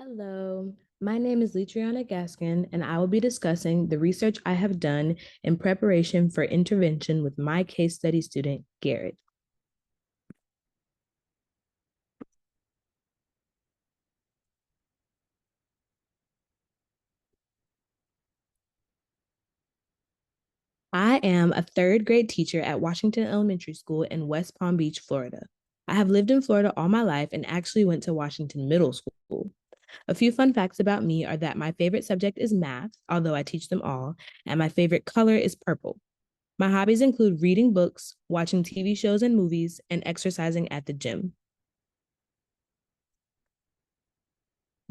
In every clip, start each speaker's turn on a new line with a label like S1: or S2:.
S1: Hello, my name is Litriana Gaskin, and I will be discussing the research I have done in preparation for intervention with my case study student, Garrett. I am a third grade teacher at Washington Elementary School in West Palm Beach, Florida. I have lived in Florida all my life and actually went to Washington Middle School. A few fun facts about me are that my favorite subject is math, although I teach them all, and my favorite color is purple. My hobbies include reading books, watching TV shows and movies, and exercising at the gym.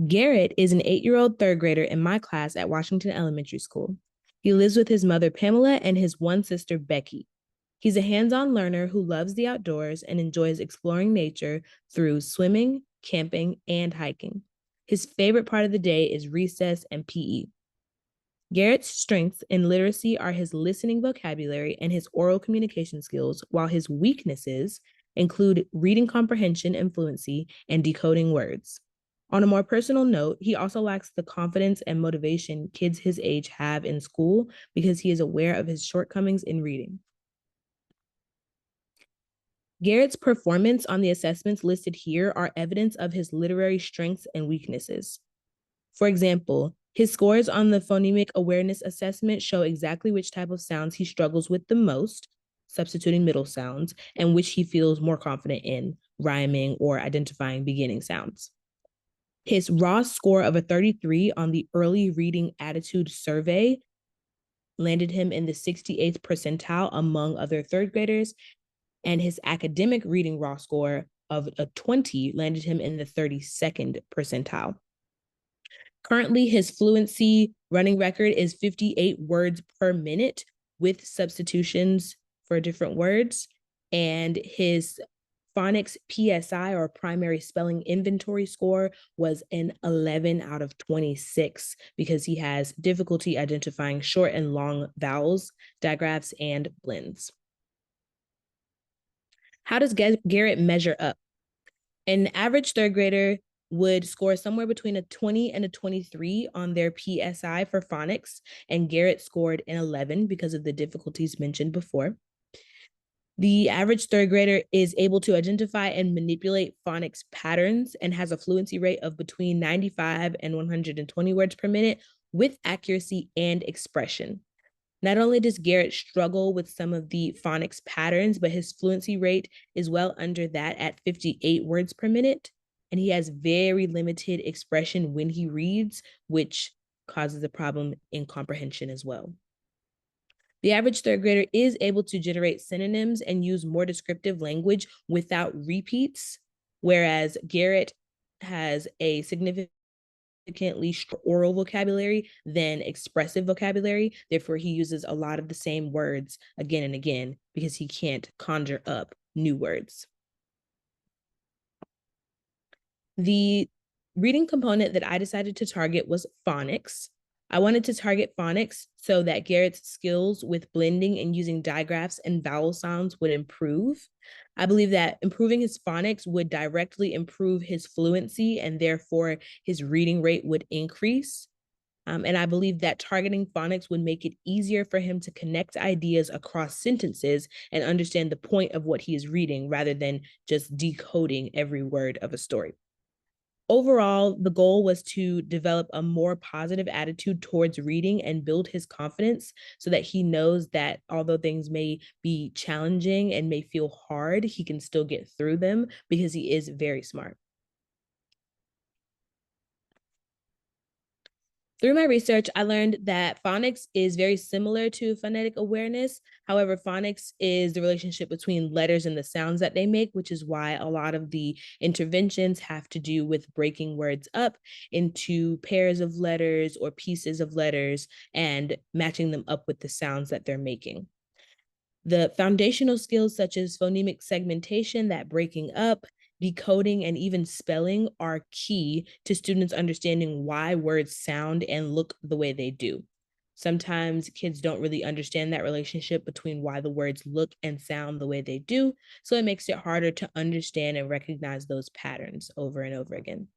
S1: Garrett is an 8-year-old third grader in my class at Washington Elementary School. He lives with his mother, Pamela, and his one sister, Becky. He's a hands on learner who loves the outdoors and enjoys exploring nature through swimming, camping, and hiking. His favorite part of the day is recess and PE. Garrett's strengths in literacy are his listening vocabulary and his oral communication skills, while his weaknesses include reading comprehension and fluency and decoding words. On a more personal note, he also lacks the confidence and motivation kids his age have in school because he is aware of his shortcomings in reading. Garrett's performance on the assessments listed here are evidence of his literary strengths and weaknesses. For example, his scores on the phonemic awareness assessment show exactly which type of sounds he struggles with the most, substituting middle sounds, and which he feels more confident in, rhyming or identifying beginning sounds. His raw score of a 33 on the early reading attitude survey landed him in the 68th percentile among other third graders, and his academic reading raw score of a 20 landed him in the 32nd percentile. Currently, his fluency running record is 58 words per minute with substitutions for different words. And his phonics PSI, or primary spelling inventory score, was an 11 out of 26 because he has difficulty identifying short and long vowels, digraphs, and blends. How does Garrett measure up? An average third grader would score somewhere between a 20 and a 23 on their PSI for phonics, and Garrett scored an 11 because of the difficulties mentioned before. The average third grader is able to identify and manipulate phonics patterns and has a fluency rate of between 95 and 120 words per minute with accuracy and expression. Not only does Garrett struggle with some of the phonics patterns, but his fluency rate is well under that at 58 words per minute. And he has very limited expression when he reads, which causes a problem in comprehension as well. The average third grader is able to generate synonyms and use more descriptive language without repeats, whereas Garrett has a significantly oral vocabulary than expressive vocabulary. Therefore, he uses a lot of the same words again and again because he can't conjure up new words. The reading component that I decided to target was phonics. I wanted to target phonics so that Garrett's skills with blending and using digraphs and vowel sounds would improve. I believe that improving his phonics would directly improve his fluency, and therefore his reading rate would increase. And I believe that targeting phonics would make it easier for him to connect ideas across sentences and understand the point of what he is reading rather than just decoding every word of a story. Overall, the goal was to develop a more positive attitude towards reading and build his confidence so that he knows that although things may be challenging and may feel hard, he can still get through them because he is very smart. Through my research, I learned that phonics is very similar to phonetic awareness. However, phonics is the relationship between letters and the sounds that they make, which is why a lot of the interventions have to do with breaking words up into pairs of letters or pieces of letters and matching them up with the sounds that they're making. The foundational skills such as phonemic segmentation, that breaking up, decoding, and even spelling are key to students understanding why words sound and look the way they do. Sometimes kids don't really understand that relationship between why the words look and sound the way they do, so it makes it harder to understand and recognize those patterns over and over again.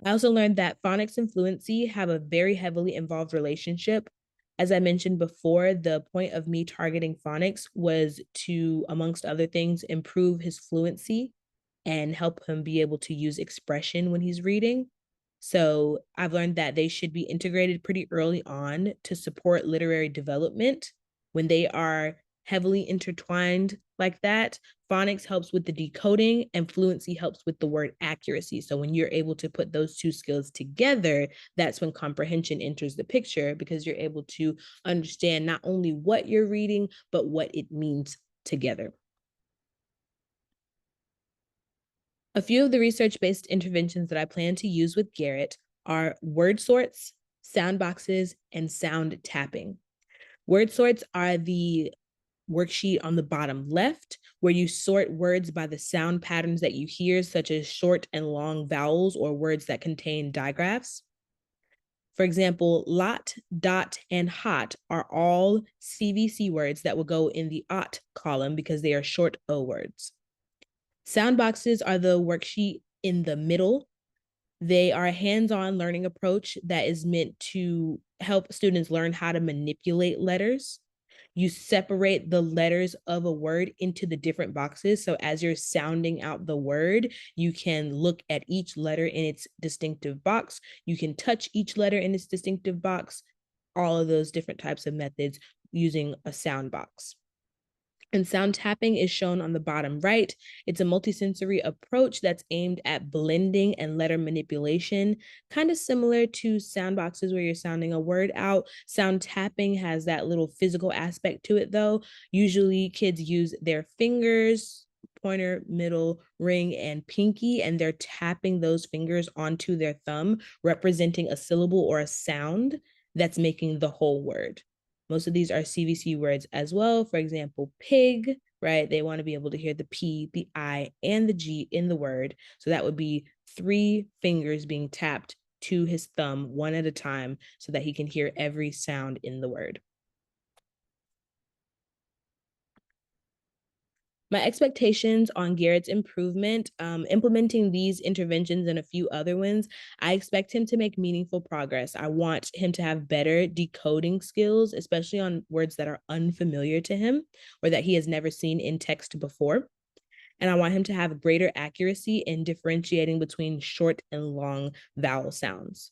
S1: I also learned that phonics and fluency have a very heavily involved relationship. As I mentioned before, the point of me targeting phonics was to, amongst other things, improve his fluency and help him be able to use expression when he's reading. So I've learned that they should be integrated pretty early on to support literary development. When they are heavily intertwined like that, phonics helps with the decoding and fluency helps with the word accuracy. So when you're able to put those two skills together, that's when comprehension enters the picture because you're able to understand not only what you're reading, but what it means together. A few of the research-based interventions that I plan to use with Garrett are word sorts, sound boxes, and sound tapping. Word sorts are the worksheet on the bottom left, where you sort words by the sound patterns that you hear, such as short and long vowels or words that contain digraphs. For example, lot, dot, and hot are all CVC words that will go in the ot column because they are short O words. Sound boxes are the worksheet in the middle. They are a hands-on learning approach that is meant to help students learn how to manipulate letters. You separate the letters of a word into the different boxes. So as you're sounding out the word, you can look at each letter in its distinctive box. You can touch each letter in its distinctive box, all of those different types of methods using a sound box. And sound tapping is shown on the bottom right. It's a multisensory approach that's aimed at blending and letter manipulation, kind of similar to sound boxes where you're sounding a word out. Sound tapping has that little physical aspect to it, though. Usually, kids use their fingers, pointer, middle, ring, and pinky, and they're tapping those fingers onto their thumb, representing a syllable or a sound that's making the whole word. Most of these are CVC words as well. For example, pig, right? They want to be able to hear the P, the I, and the G in the word. So that would be 3 fingers being tapped to his thumb one at a time so that he can hear every sound in the word. My expectations on Garrett's improvement, implementing these interventions and a few other ones, I expect him to make meaningful progress. I want him to have better decoding skills, especially on words that are unfamiliar to him or that he has never seen in text before. And I want him to have greater accuracy in differentiating between short and long vowel sounds.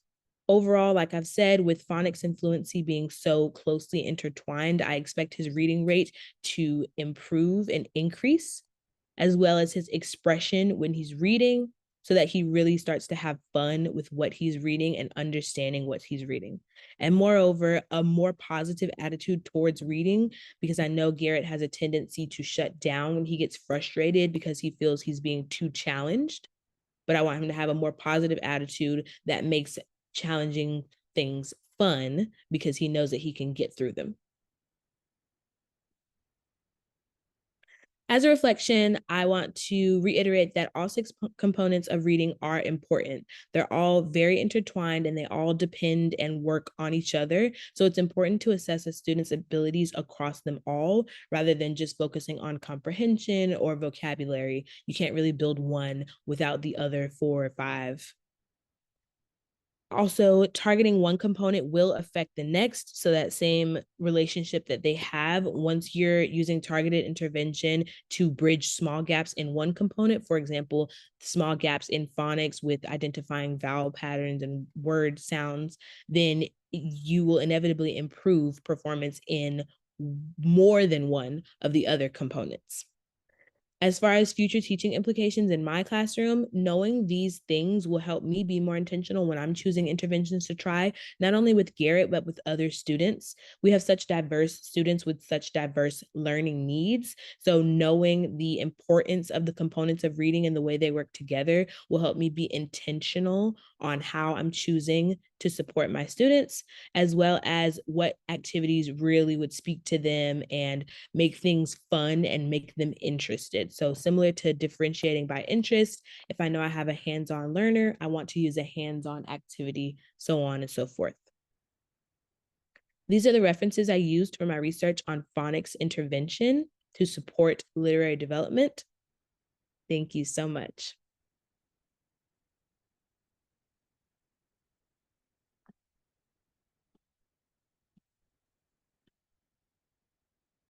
S1: Overall, like I've said, with phonics and fluency being so closely intertwined, I expect his reading rate to improve and increase, as well as his expression when he's reading, so that he really starts to have fun with what he's reading and understanding what he's reading. And moreover, a more positive attitude towards reading, because I know Garrett has a tendency to shut down when he gets frustrated because he feels he's being too challenged. But I want him to have a more positive attitude that makes challenging things fun because he knows that he can get through them. As a reflection, I want to reiterate that all 6 components of reading are important. They're all very intertwined and they all depend and work on each other. So it's important to assess a student's abilities across them all rather than just focusing on comprehension or vocabulary. You can't really build one without the other 4 or 5. Also, targeting one component will affect the next. So that same relationship that they have, once you're using targeted intervention to bridge small gaps in one component, for example, small gaps in phonics with identifying vowel patterns and word sounds, then you will inevitably improve performance in more than one of the other components. As far as future teaching implications in my classroom, knowing these things will help me be more intentional when I'm choosing interventions to try, not only with Garrett, but with other students. We have such diverse students with such diverse learning needs. So knowing the importance of the components of reading and the way they work together will help me be intentional on how I'm choosing to support my students, as well as what activities really would speak to them and make things fun and make them interested. So similar to differentiating by interest, if I know I have a hands-on learner, I want to use a hands-on activity, so on and so forth. These are the references I used for my research on phonics intervention to support literary development. Thank you so much.